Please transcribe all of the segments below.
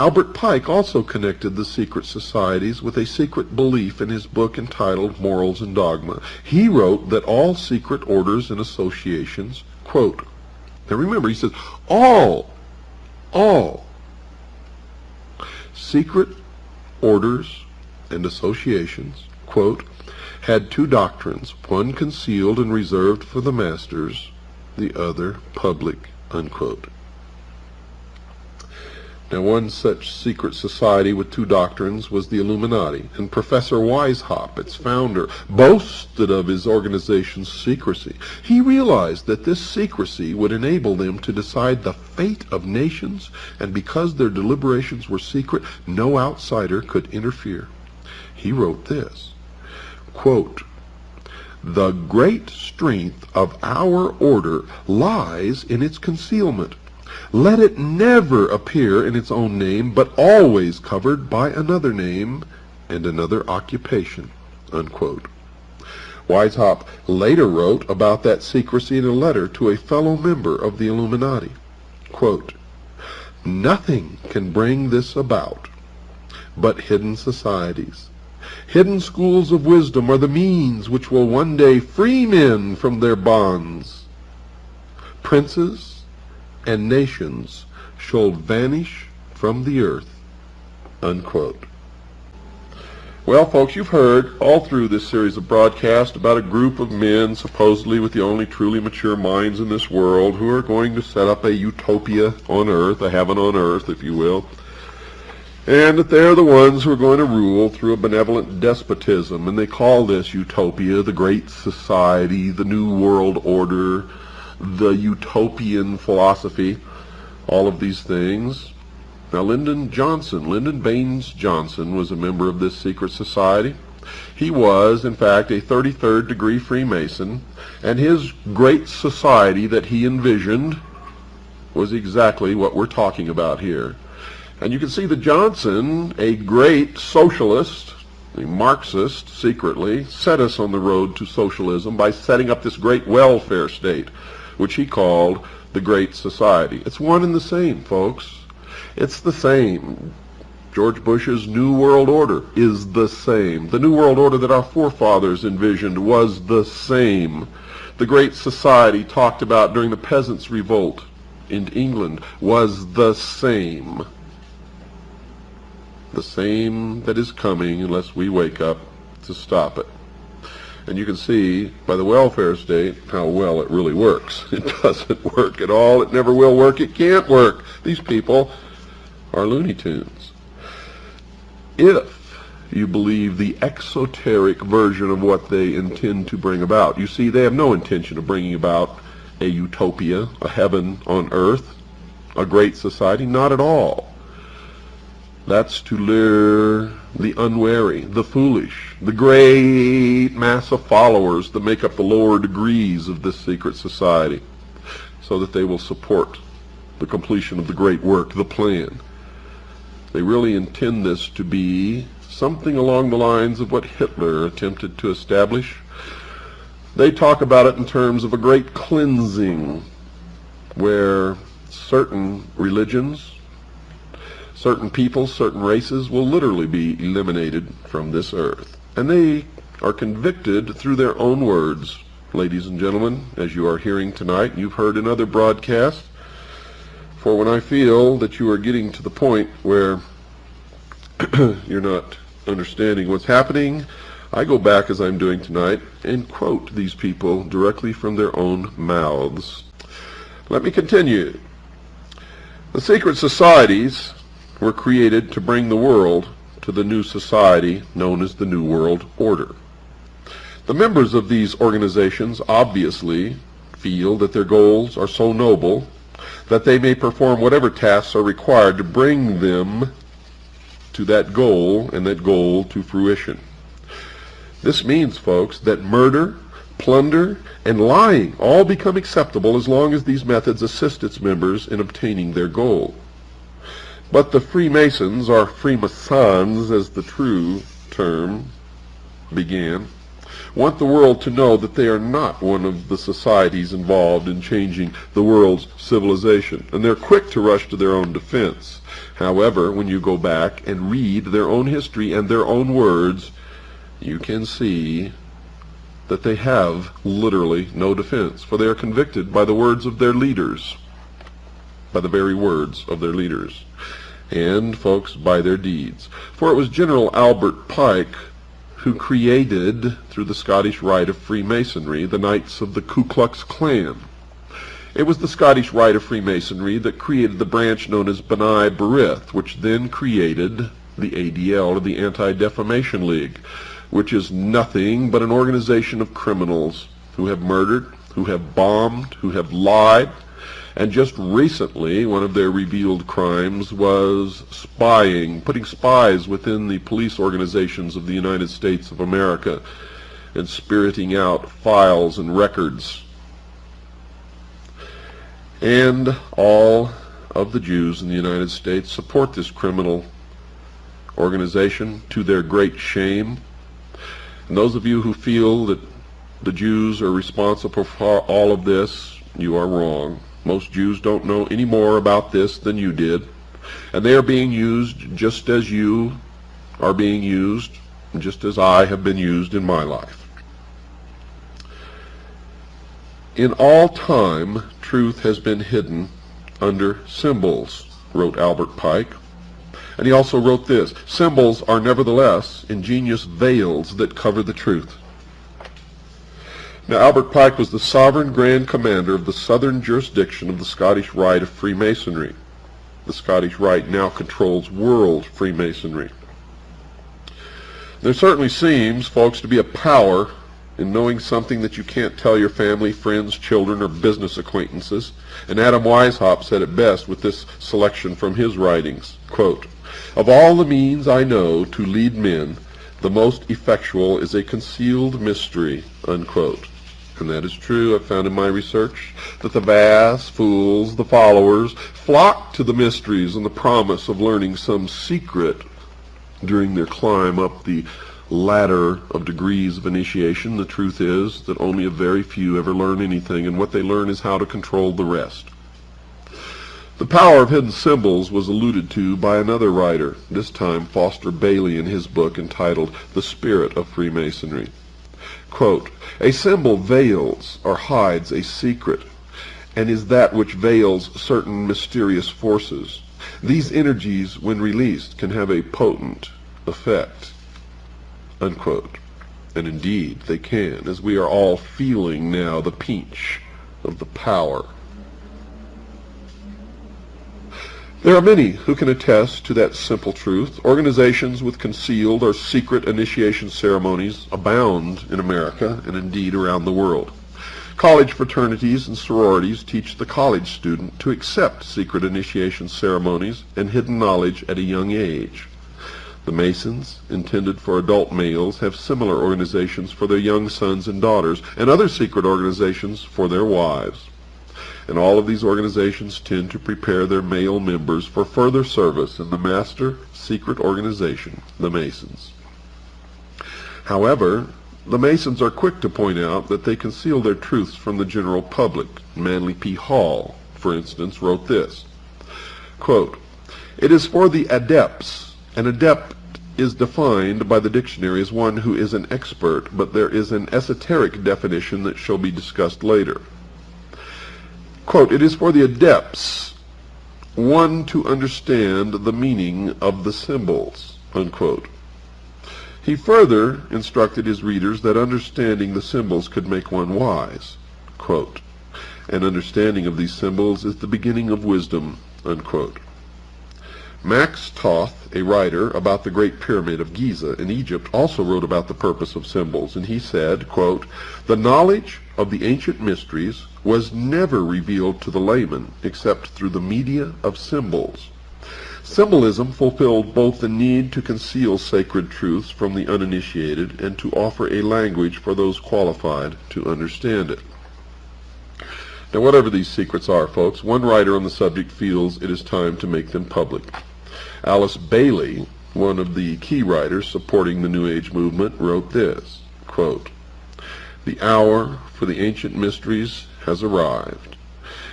Albert Pike also connected the secret societies with a secret belief in his book entitled Morals and Dogma. He wrote that all secret orders and associations, quote, now remember, he says, all secret orders and associations, quote, had two doctrines, one concealed and reserved for the masters, the other public, unquote. Now, one such secret society with two doctrines was the Illuminati, and Professor Weishaupt, its founder, boasted of his organization's secrecy. He realized that this secrecy would enable them to decide the fate of nations, and because their deliberations were secret, no outsider could interfere. He wrote this, quote, "The great strength of our order lies in its concealment. Let it never appear in its own name, but always covered by another name and another occupation," unquote. Weishaupt later wrote about that secrecy in a letter to a fellow member of the Illuminati. Quote, "Nothing can bring this about but hidden societies. Hidden schools of wisdom are the means which will one day free men from their bonds. Princes and nations shall vanish from the earth," unquote. Well, folks, you've heard all through this series of broadcasts about a group of men, supposedly with the only truly mature minds in this world, who are going to set up a utopia on earth, a heaven on earth, if you will, and that they're the ones who are going to rule through a benevolent despotism, and they call this utopia the Great Society, the New World Order, the utopian philosophy, all of these things. Now, Lyndon Baines Johnson was a member of this secret society. He was, in fact, a 33rd degree Freemason, and his great society that he envisioned was exactly what we're talking about here. And you can see that Johnson, a great socialist, a Marxist, secretly, set us on the road to socialism by setting up this great welfare state, which he called the Great Society. It's one and the same, folks. It's the same. George Bush's New World Order is the same. The New World Order that our forefathers envisioned was the same. The Great Society talked about during the Peasants' Revolt in England was the same. The same that is coming unless we wake up to stop it. And you can see by the welfare state how well it really works. It doesn't work at all. It never will work. It can't work. These people are Looney Tunes. If you believe the exoteric version of what they intend to bring about. You see, they have no intention of bringing about a utopia, a heaven on earth, a great society. Not at all. That's to lure the unwary, the foolish, the great mass of followers that make up the lower degrees of this secret society, so that they will support the completion of the great work, the plan. They really intend this to be something along the lines of what Hitler attempted to establish. They talk about it in terms of a great cleansing, where certain religions, certain peoples, certain races will literally be eliminated from this earth. And they are convicted through their own words, ladies and gentlemen, as you are hearing tonight, you've heard in other broadcasts. For when I feel that you are getting to the point where you're not understanding what's happening, I go back, as I'm doing tonight, and quote these people directly from their own mouths. Let me continue. The secret societies were created to bring the world to the new society known as the New World Order. The members of these organizations obviously feel that their goals are so noble that they may perform whatever tasks are required to bring them to that goal and that goal to fruition. This means, folks, that murder, plunder, and lying all become acceptable as long as these methods assist its members in obtaining their goal. But the Freemasons, or Francmasones as the true term began, want the world to know that they are not one of the societies involved in changing the world's civilization, and they're quick to rush to their own defense. However, when you go back and read their own history and their own words, you can see that they have literally no defense, for they are convicted by the words of their leaders, by the very words of their leaders, and, folks, by their deeds. For it was General Albert Pike who created, through the Scottish Rite of Freemasonry, the Knights of the Ku Klux Klan. It was the Scottish Rite of Freemasonry that created the branch known as B'nai B'rith, which then created the ADL, or the Anti-Defamation League, which is nothing but an organization of criminals who have murdered, who have bombed, who have lied, and just recently one of their revealed crimes was spying, putting spies within the police organizations of the United States of America and spiriting out files and records. And all of the Jews in the United States support this criminal organization, to their great shame. And those of you who feel that the Jews are responsible for all of this, you are wrong. Most Jews don't know any more about this than you did, and they are being used just as you are being used, just as I have been used in my life. In all time, truth has been hidden under symbols, wrote Albert Pike. And he also wrote this: symbols are nevertheless ingenious veils that cover the truth. Now, Albert Pike was the sovereign grand commander of the southern jurisdiction of the Scottish Rite of Freemasonry. The Scottish Rite now controls world Freemasonry. There certainly seems, folks, to be a power in knowing something that you can't tell your family, friends, children, or business acquaintances. And Adam Weishaupt said it best with this selection from his writings, quote, "Of all the means I know to lead men, the most effectual is a concealed mystery," unquote. And that is true. I've found in my research that the vast fools, the followers, flock to the mysteries and the promise of learning some secret during their climb up the ladder of degrees of initiation. The truth is that only a very few ever learn anything, and what they learn is how to control the rest. The power of hidden symbols was alluded to by another writer, this time Foster Bailey, in his book entitled The Spirit of Freemasonry. Quote, "A symbol veils or hides a secret, and is that which veils certain mysterious forces. These energies, when released, can have a potent effect," unquote. And indeed they can, as we are all feeling now the pinch of the power. There are many who can attest to that simple truth. Organizations with concealed or secret initiation ceremonies abound in America and indeed around the world. College fraternities and sororities teach the college student to accept secret initiation ceremonies and hidden knowledge at a young age. The Masons, intended for adult males, have similar organizations for their young sons and daughters, and other secret organizations for their wives. And all of these organizations tend to prepare their male members for further service in the master secret organization, the Masons. However, the Masons are quick to point out that they conceal their truths from the general public. Manly P. Hall, for instance, wrote this, quote, "It is for the adepts. An adept is defined by the dictionary as one who is an expert, but there is an esoteric definition that shall be discussed later. Quote, "It is for the adepts, one to understand the meaning of the symbols," unquote. He further instructed his readers that understanding the symbols could make one wise. Quote, "An understanding of these symbols is the beginning of wisdom," unquote. Max Toth, a writer about the Great Pyramid of Giza in Egypt, also wrote about the purpose of symbols, and he said, quote, "The knowledge of the ancient mysteries was never revealed to the layman except through the media of symbols. Symbolism fulfilled both the need to conceal sacred truths from the uninitiated and to offer a language for those qualified to understand it." Now, whatever these secrets are, folks, one writer on the subject feels it is time to make them public. Alice Bailey, one of the key writers supporting the New Age movement, wrote this, quote, The hour for the ancient mysteries has arrived.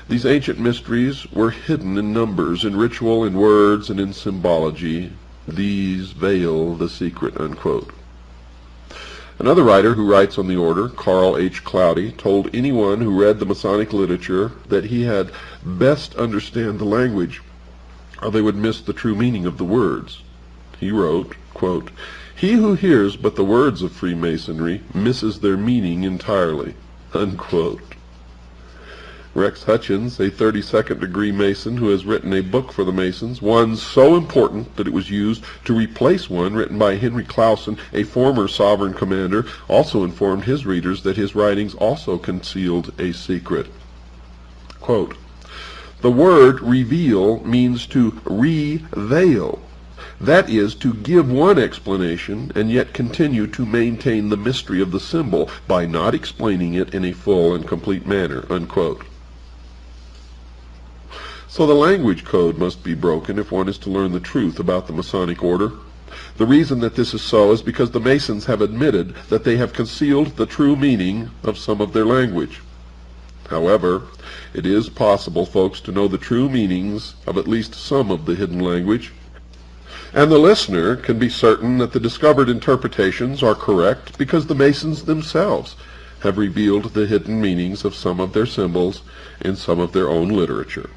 These ancient mysteries were hidden in numbers, in ritual, in words, and in symbology. These veil the secret," unquote. Another writer who writes on the order, Carl H. Cloudy, told anyone who read the Masonic literature that he had best understand the language, or they would miss the true meaning of the words. He wrote, quote, "He who hears but the words of Freemasonry misses their meaning entirely," unquote. Rex Hutchins, a 32nd degree Mason who has written a book for the Masons, one so important that it was used to replace one written by Henry Clausen, a former sovereign commander, also informed his readers that his writings also concealed a secret. Quote, "The word reveal means to reveil. That is, to give one explanation and yet continue to maintain the mystery of the symbol by not explaining it in a full and complete manner," unquote. So the language code must be broken if one is to learn the truth about the Masonic order. The reason that this is so is because the Masons have admitted that they have concealed the true meaning of some of their language. However, it is possible, folks, to know the true meanings of at least some of the hidden language, and the listener can be certain that the discovered interpretations are correct because the Masons themselves have revealed the hidden meanings of some of their symbols in some of their own literature.